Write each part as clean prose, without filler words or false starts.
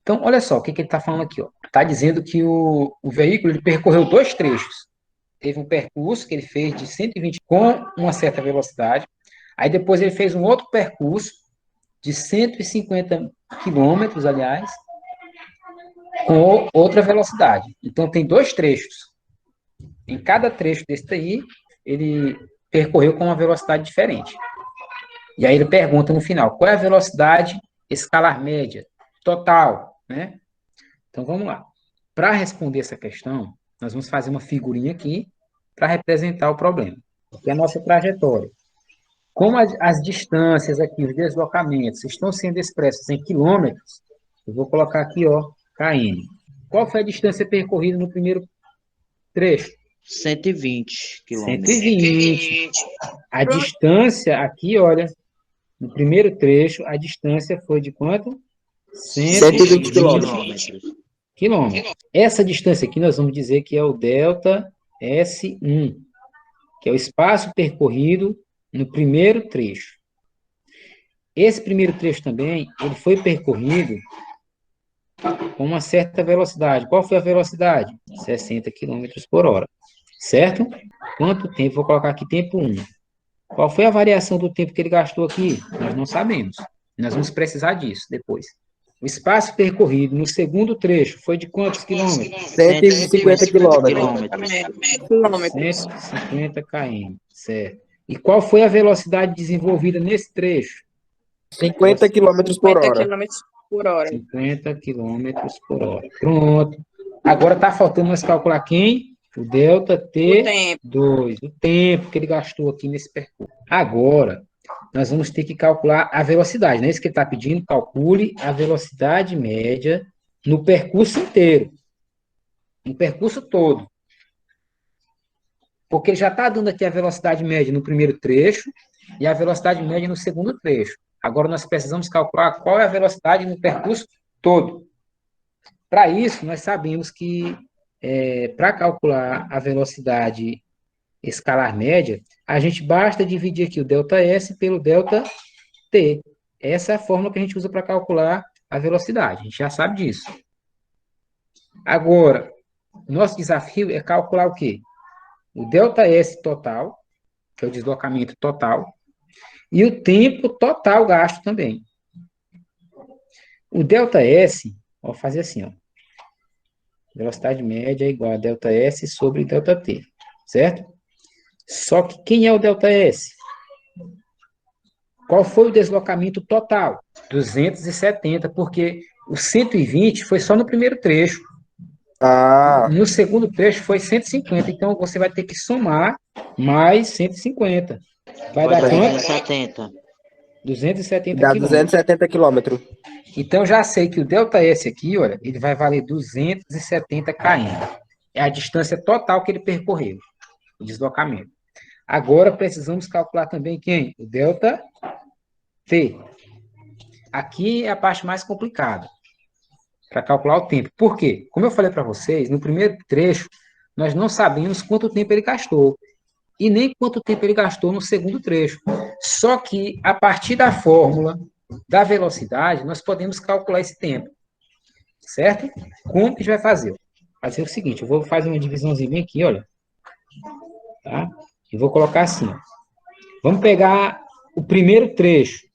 Então, olha só o que ele está falando aqui. Está dizendo que o veículo ele percorreu dois trechos. Teve um percurso que ele fez de 120 com uma certa velocidade. Aí depois ele fez um outro percurso de 150 quilômetros, aliás, com outra velocidade. Então tem dois trechos. Em cada trecho desse daí, ele percorreu com uma velocidade diferente. E aí ele pergunta no final, qual é a velocidade escalar média total, né? Então vamos lá. Para responder essa questão, nós vamos fazer uma figurinha aqui para representar o problema, que é a nossa trajetória. Como as distâncias aqui, os deslocamentos, estão sendo expressos em quilômetros, eu vou colocar aqui, ó, km. Qual foi a distância percorrida no primeiro trecho? 120 quilômetros. 120. A distância aqui, olha, no primeiro trecho, a distância foi de quanto? 120 120 quilômetros. quilômetros. Essa distância aqui nós vamos dizer que é o delta S1, que é o espaço percorrido no primeiro trecho. Esse primeiro trecho também, ele foi percorrido com uma certa velocidade. Qual foi a velocidade? 60 quilômetros por hora. Certo? Quanto tempo? Vou colocar aqui tempo 1. Qual foi a variação do tempo que ele gastou aqui? Nós não sabemos. Nós vamos precisar disso depois. O espaço percorrido no segundo trecho foi de quantos quilômetros? 150 quilômetros. 150 km, certo. E qual foi a velocidade desenvolvida nesse trecho? 50 quilômetros por 50 hora. km por hora. 50 quilômetros por hora. Pronto. Agora está faltando nós calcular quem? O delta T2, o tempo que ele gastou aqui nesse percurso. Agora, nós vamos ter que calcular a velocidade, não é isso que ele está pedindo? Calcule a velocidade média no percurso inteiro. No percurso todo. Porque ele já está dando aqui a velocidade média no primeiro trecho e a velocidade média no segundo trecho. Agora nós precisamos calcular qual é a velocidade no percurso todo. Para isso, nós sabemos que para calcular a velocidade escalar média, a gente basta dividir aqui o ΔS pelo ΔT. Essa é a fórmula que a gente usa para calcular a velocidade. A gente já sabe disso. Agora, nosso desafio é calcular o quê? O ΔS total, que é o deslocamento total, e o tempo total gasto também. O ΔS, vou fazer assim, ó. Velocidade média é igual a ΔS sobre ΔT, certo? Só que quem é o ΔS? Qual foi o deslocamento total? 270, porque o 120 foi só no primeiro trecho. No segundo trecho foi 150, então você vai ter que somar mais 150. Vai dar quanto? 270. 270 Dá quilômetros. 270 quilômetros. Então, já sei que o ΔS aqui, olha, ele vai valer 270 km. É a distância total que ele percorreu, o deslocamento. Agora, precisamos calcular também quem? O ΔT. Aqui é a parte mais complicada, para calcular o tempo. Por quê? Como eu falei para vocês, no primeiro trecho, nós não sabemos quanto tempo ele gastou. E nem quanto tempo ele gastou no segundo trecho. Só que, a partir da fórmula da velocidade, nós podemos calcular esse tempo. Certo? Como que a gente vai fazer? Fazer o seguinte, eu vou fazer uma divisãozinha aqui, olha. Tá? E vou colocar assim, ó. Vamos pegar o primeiro trecho.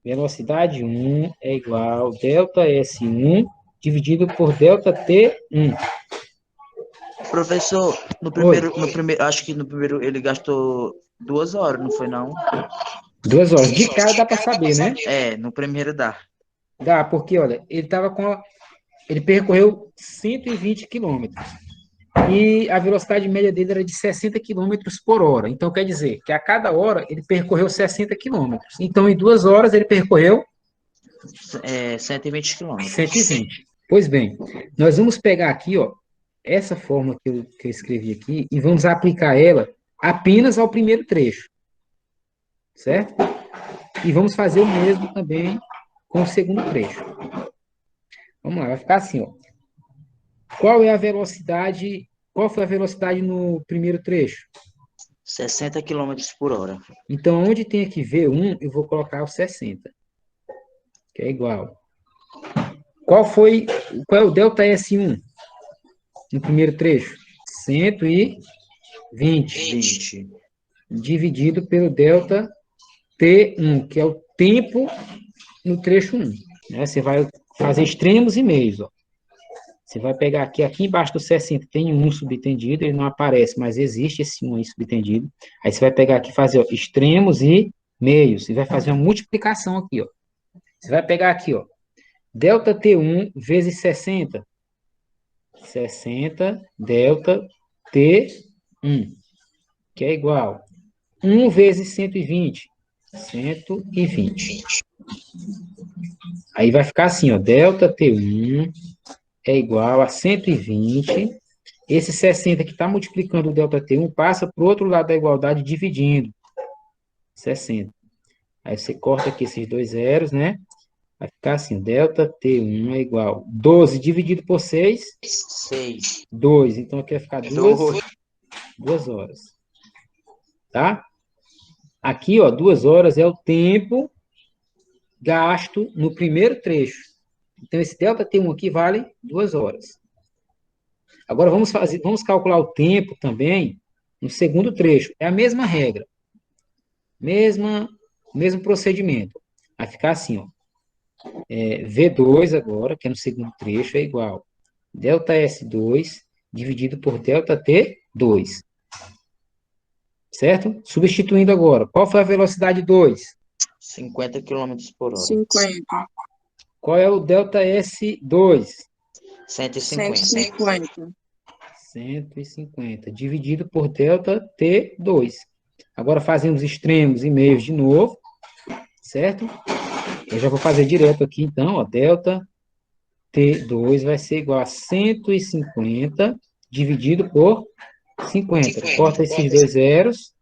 Velocidade 1 é igual a ΔS1 dividido por ΔT1. Professor, no primeiro, acho que no primeiro ele gastou 2 horas, não foi não? 2 horas. De cara dá para saber, né? É, no primeiro dá. Dá, porque, olha, ele percorreu 120 quilômetros. E a velocidade média dele era de 60 quilômetros por hora. Então, quer dizer que a cada hora ele percorreu 60 quilômetros. Então, em 2 horas ele percorreu 120 quilômetros. 120. Pois bem, nós vamos pegar aqui, ó, essa fórmula que eu escrevi aqui e vamos aplicar ela apenas ao primeiro trecho. Certo? E vamos fazer o mesmo também com o segundo trecho. Vamos lá, vai ficar assim, ó. Qual foi a velocidade no primeiro trecho? 60 quilômetros por hora. Então, onde tem aqui V1, eu vou colocar o 60, que é igual Qual é o delta S1 no primeiro trecho? 120 20. dividido pelo delta T1, que é o tempo no trecho 1. Né? Você vai fazer extremos e meios. Ó. Você vai pegar aqui embaixo do 60 tem um subtendido, ele não aparece, mas existe esse 1 aí subtendido. Aí você vai pegar aqui e fazer ó, extremos e meios, e vai fazer uma multiplicação aqui. Ó. Você vai pegar aqui, ó, delta T1 vezes 60. 60 delta T1, que é igual 1 vezes 120. 120. Aí vai ficar assim, ó, delta T1 é igual a 120. Esse 60 que está multiplicando o delta T1 passa para o outro lado da igualdade dividindo. 60. Aí você corta aqui esses dois zeros, né? Vai ficar assim, delta T1 é igual a 12 dividido por 6. 6. 2. Então aqui vai ficar 2 horas. Tá? Aqui, ó, 2 horas é o tempo gasto no primeiro trecho. Então, esse delta T1 aqui vale 2 horas. Agora, vamos calcular o tempo também no segundo trecho. É a mesma regra. Mesmo procedimento. Vai ficar assim, ó. V2 agora, que é no segundo trecho, é igual delta S2 dividido por delta T2. Certo? Substituindo agora. Qual foi a velocidade 2? 50 km por hora. 50. Qual é o delta S2? 150. 150. Dividido por delta T2. Agora fazemos extremos e meios de novo. Certo? Eu já vou fazer direto aqui, então. Ó, delta T2 vai ser igual a 150 dividido por 50. Corta esses dois zeros.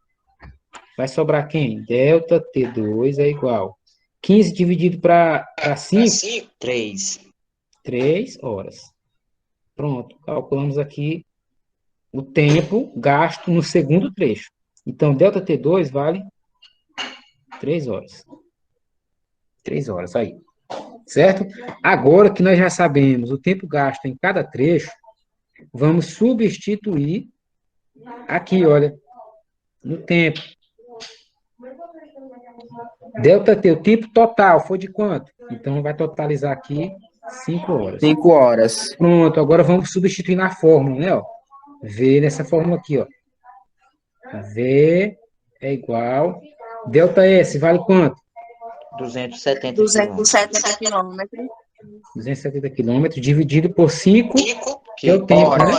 Vai sobrar quem? Delta T2 é igual. 15 dividido para 5? 3. 3 horas. Pronto. Calculamos aqui o tempo gasto no segundo trecho. Então, delta T2 vale 3 horas. 3 horas, aí. Certo? Agora que nós já sabemos o tempo gasto em cada trecho, vamos substituir aqui, olha, no tempo. Delta T, o tempo total foi de quanto? Então, vai totalizar aqui 5 horas. 5 horas. Pronto, agora vamos substituir na fórmula, né? Ó. V nessa fórmula aqui, ó. V é igual... Delta S vale quanto? 270 270 quilômetros. 270 quilômetros dividido por 5, que é o tempo, né?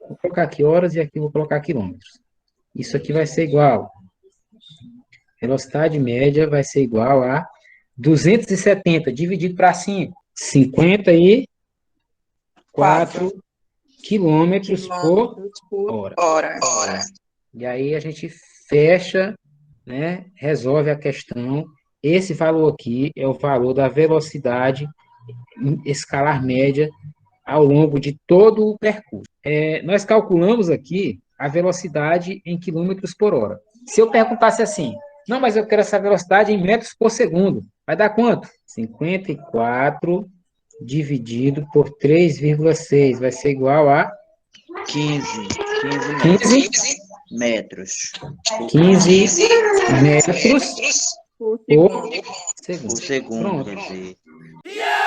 Vou colocar aqui horas e aqui vou colocar quilômetros. Isso aqui vai ser igual... Velocidade média vai ser igual a 270 dividido para 5. 54 quilômetros por hora. E aí a gente fecha, né? Resolve a questão. Esse valor aqui é o valor da velocidade escalar média ao longo de todo o percurso. Nós calculamos aqui a velocidade em quilômetros por hora. Se eu perguntasse assim, não, mas eu quero essa velocidade em metros por segundo. Vai dar quanto? 54 dividido por 3,6. Vai ser igual a 15 metros. 15 metros Por por segundo. segundo. Por segundo, Pronto. quer dizer. Yeah!